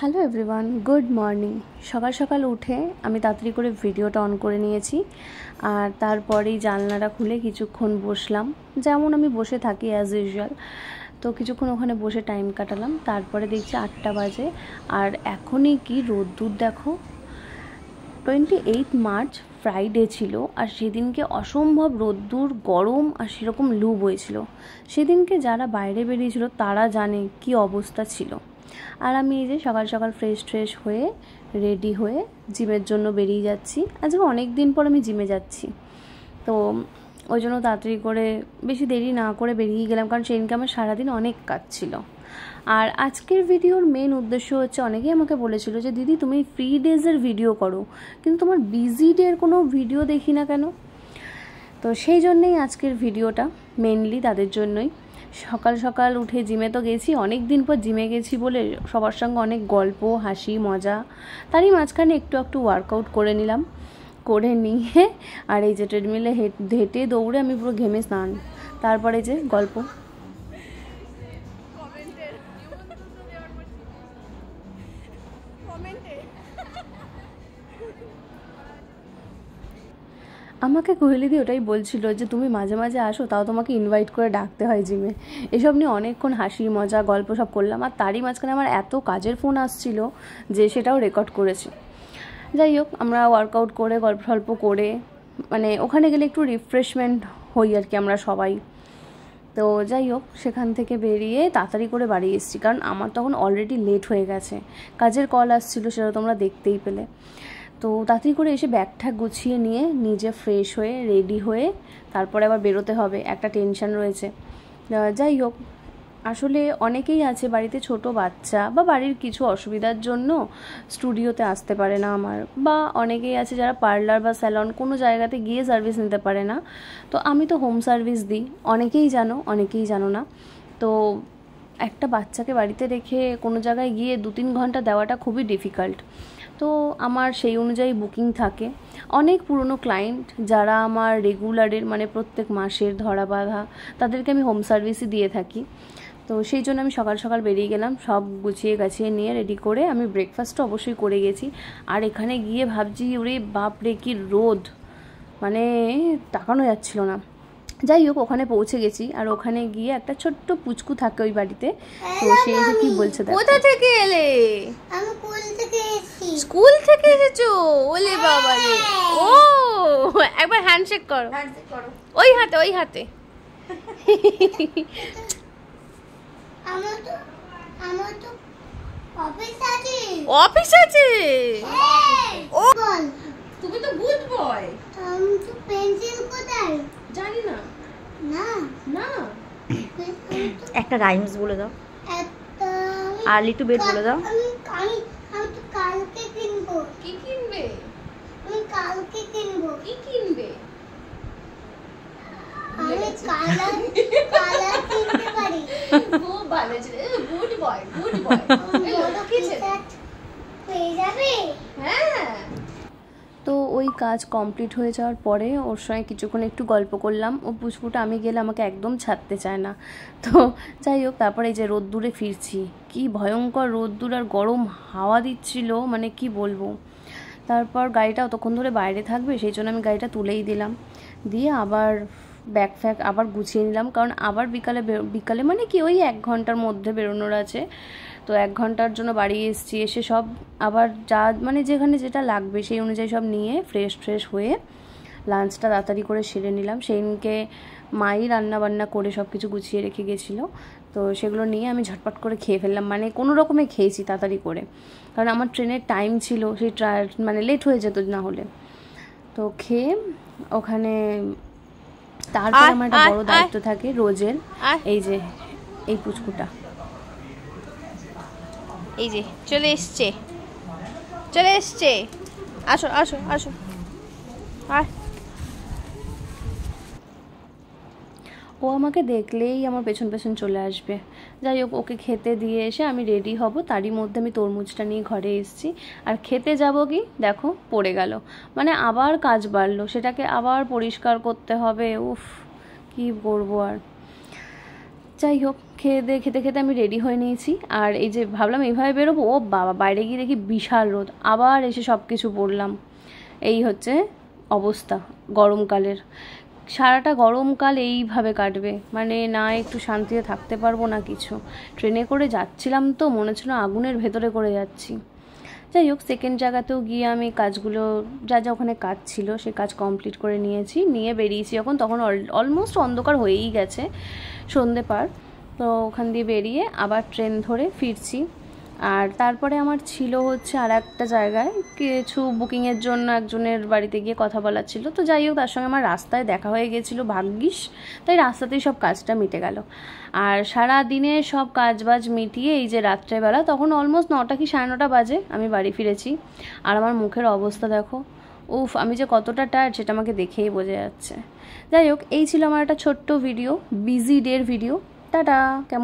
Hello everyone, good morning. সকাল সকাল উঠে আমি তাড়াতাড়ি করে ভিডিওটা অন করে নিয়েছি, আর তারপরেই জানলাটা খুলে কিছুক্ষণ বসলাম, যেমন আমি বসে থাকি অ্যাজ ইউজুয়াল। তো কিছুক্ষণ ওখানে বসে টাইম কাটালাম। তারপরে দেখছি 8টা বাজে, আর এখনই কি রোদ্দুর দেখো। 28 মার্চ ফ্রাইডে ছিল, আর সেদিনকে অসম্ভব রোদ্দুর, গরম, আর সেরকম লু বইছিল। সেদিনকে যারা বাইরে বেরিয়েছিল তারা জানে কি অবস্থা ছিল। আর আমি এই যে সকাল সকাল ফ্রেশ হয়ে রেডি হয়ে জিমের জন্য বেরিয়ে যাচ্ছি। আজকে অনেক দিন পর আমি জিমে যাচ্ছি, তো ওই জন্য তাড়াতাড়ি করে বেশি দেরি না করে বেরিয়ে গেলাম, কারণ সেদিনকে আমার সারাদিন অনেক কাজ ছিল। আর আজকের ভিডিওর মেন উদ্দেশ্য হচ্ছে, অনেকেই আমাকে বলেছিল যে দিদি তুমি ফ্রি ডেজের ভিডিও করো, কিন্তু তোমার বিজি ডের কোনো ভিডিও দেখি না কেন। তো সেই জন্যেই আজকের ভিডিওটা মেনলি তাদের জন্যই। সকাল সকাল উঠে জিমে তো গেছি, অনেক দিন পর জিমে গেছি বলে সবার সঙ্গে অনেক গল্প, হাসি, মজা, তারই মাঝখানে একটু ওয়ার্কআউট করে নিলাম। করে নিয়ে আর এই যে ট্রেডমিলে হেঁটে দৌড়ে আমি পুরো ঘেমে স্নান, তারপরে যে গল্প। আমাকে কোহেলিদি ওটাই বলছিল যে তুমি মাঝে মাঝে আসো, তাও তোমাকে ইনভাইট করে ডাকতে হয় জিমে। এসব নিয়ে অনেকক্ষণ হাসি, মজা, গল্প সব করলাম, আর তারই মাঝখানে আমার এত কাজের ফোন আসছিল যে সেটাও রেকর্ড করেছি। যাই হোক, আমরা ওয়ার্কআউট করে গল্প সল্প করে মানে ওখানে গেলে একটু রিফ্রেশমেন্ট হই আর কি আমরা সবাই। তো যাই হোক, সেখান থেকে বেরিয়ে তাড়াতাড়ি করে বাড়ি এসেছি, কারণ আমার তখন অলরেডি লেট হয়ে গেছে। কাজের কল আসছিলো, সেটা তোমরা দেখতেই পেলে। তো তাড়াতাড়ি করে এসে ব্যাগ ঠ্যাগ গুছিয়ে নিয়ে নিজে ফ্রেশ হয়ে রেডি হয়ে তারপরে আবার বেরোতে হবে, একটা টেনশন রয়েছে। যাই হোক, আসলে অনেকেই আছে বাড়িতে ছোট বাচ্চা বা বাড়ির কিছু অসুবিধার জন্য স্টুডিওতে আসতে পারে না আমার, বা অনেকেই আছে যারা পার্লার বা স্যালন কোনো জায়গাতে গিয়ে সার্ভিস নিতে পারে না। তো আমি তো হোম সার্ভিস দিই, অনেকেই জানো অনেকেই জানো না। তো একটা বাচ্চাকে বাড়িতে রেখে কোনো জায়গায় গিয়ে 2-3 ঘন্টা দেওয়াটা খুবই ডিফিকাল্ট। তো আমার সেই অনুযায়ী বুকিং থাকে। অনেক পুরনো ক্লায়েন্ট যারা আমার রেগুলারের, মানে প্রত্যেক মাসের ধরা বাঁধা, তাদেরকে আমি হোম সার্ভিসই দিয়ে থাকি। তো সেই জন্য আমি সকাল সকাল বেরিয়ে গেলাম, সব গুছিয়ে গাছিয়ে নিয়ে রেডি করে। আমি ব্রেকফাস্টও অবশ্যই করে গেছি। আর এখানে গিয়ে ভাবছি, ওরে বাপরে কি রোদ, মানে তাকানো যাচ্ছিল না। যাই হোক, ওখানে পৌঁছে গেছি, আর ওখানে গিয়ে একটা ছোট্ট পুচকু থাকে ওই বাড়িতে। তো সে এসে কি বলছে দেখো। কোথা থেকে এলে? আমি স্কুল থেকে এসেছি। স্কুল থেকে এসেছো? ওলে বাবা রে। ও একবার হ্যান্ডশেক করো। ওই হাতে আমার তো অফিস আছে। অফিস আছে? ও বল, তুমি তো গুড বয়। আমি তো পেন্সিল কোথায়? জানি না। না না, একটা রাইমস বলে দাও, একটা আর্লি টু বেড বলে দাও। আমি আমি আমি তো কালকে কিনবো। কি কিনবে? আমি কালকে কিনবো। কি কিনবে? আমি কালার কিনতে পারি। খুব ভালো ছিল, গুড বয়। বড় টি-শার্ট পেয়ে যাবে? হ্যাঁ। তো ওই কাজ কমপ্লিট হয়ে যাওয়ার পরে ওর সঙ্গে কিছুক্ষণ একটু গল্প করলাম। ও পুচকুটা আমি গেলে আমাকে একদম ছাড়তে চায় না। তো যাই হোক, তারপরে এই যে রোদ্দুরে ফিরছি, কি ভয়ঙ্কর রোদ্দুর আর গরম হাওয়া দিচ্ছিল, মানে কি বলবো। তারপর গাড়িটা অতক্ষণ ধরে বাইরে থাকবে, সেই জন্য আমি গাড়িটা তুলেই দিলাম, দিয়ে আবার ব্যাগ ফ্যাগ আবার গুছিয়ে নিলাম, কারণ আবার বিকালে মানে কি ওই 1 ঘন্টার মধ্যে বেরোনোর আছে। তো 1 ঘন্টার জন্য বাড়ি এসেছি, এসে সব আবার যা মানে যেখানে যেটা লাগবে সেই অনুযায়ী সব নিয়ে ফ্রেশ হয়ে লাঞ্চটা তাড়াতাড়ি করে সেরে নিলাম। সেইদিনকে মাই রান্না বান্না করে সব কিছু গুছিয়ে রেখে গেছিলো, তো সেগুলো নিয়ে আমি ঝটপট করে খেয়ে ফেললাম, মানে কোনো রকমে খেয়েছি তাড়াতাড়ি করে, কারণ আমার ট্রেনের টাইম ছিল, সেই মানে লেট হয়ে যেত না হলে। তো খেয়ে ওখানে তারপর আমার একটা বড় দায়িত্ব থাকে রোজের, এই যে এই পুচকুটা এই যে চলে এসছে। আসো আর ও আমাকে দেখলেই আমার পেছন চলে আসবে। যাই হোক, ওকে খেতে দিয়ে এসে আমি রেডি হব, তারই মধ্যে আমি তরমুজটা নিয়ে ঘরে এসেছি। আর খেতে যাব কি দেখো, পড়ে গেল, মানে আবার কাজ বাড়লো, সেটাকে আবার পরিষ্কার করতে হবে। উফ, কি করবো আর। যাই হোক, খেতে খেতে আমি রেডি হয়ে নিয়েছি। আর এই যে ভাবলাম এইভাবে বেরোবো, ও বাবা বাইরে গিয়ে দেখি বিশাল রোদ, আবার এসে সব কিছু পরলাম। এই হচ্ছে অবস্থা গরমকালের। সারাটা গরমকাল এইভাবে কাটবে, মানে না একটু শান্তিতে থাকতে পারবো না কিছু। ট্রেনে করে যাচ্ছিলাম তো মনে হচ্ছিল আগুনের ভেতরে করে যাচ্ছি। যাই হোক, সেকেন্ড জায়গাতেও গিয়ে আমি কাজগুলো যা যা ওখানে কাজ ছিল সে কাজ কমপ্লিট করে নিয়েছি, নিয়ে বেরিয়েছি যখন, তখন অলমোস্ট অন্ধকার হয়েই গেছে, সন্ধে পার। তো ওখান দিয়ে বেরিয়ে আবার ট্রেন ধরে ফিরছি। আর তারপরে আমার ছিল হচ্ছে আর একটা জায়গায় কিছু বুকিংয়ের জন্য একজনের বাড়িতে গিয়ে কথা বলার ছিল। তো যাই হোক, তার সঙ্গে আমার রাস্তায় দেখা হয়ে গেছিলো ভাগ্যিস, তাই রাস্তাতেই সব কাজটা মিটে গেল। আর সারা দিনে সব কাজবাজ মিটিয়ে এই যে রাত্রেবেলা, তখন অলমোস্ট 9টা কি 9:30 বাজে আমি বাড়ি ফিরেছি। আর আমার মুখের অবস্থা দেখো, উফ, আমি যে কতটা টায়ার্ড সেটা আমাকে দেখেই বোঝা যাচ্ছে। যাই হোক, এই ছিল আমার একটা ছোট্ট ভিডিও, বিজি ডের ভিডিও। টাটা। কেমন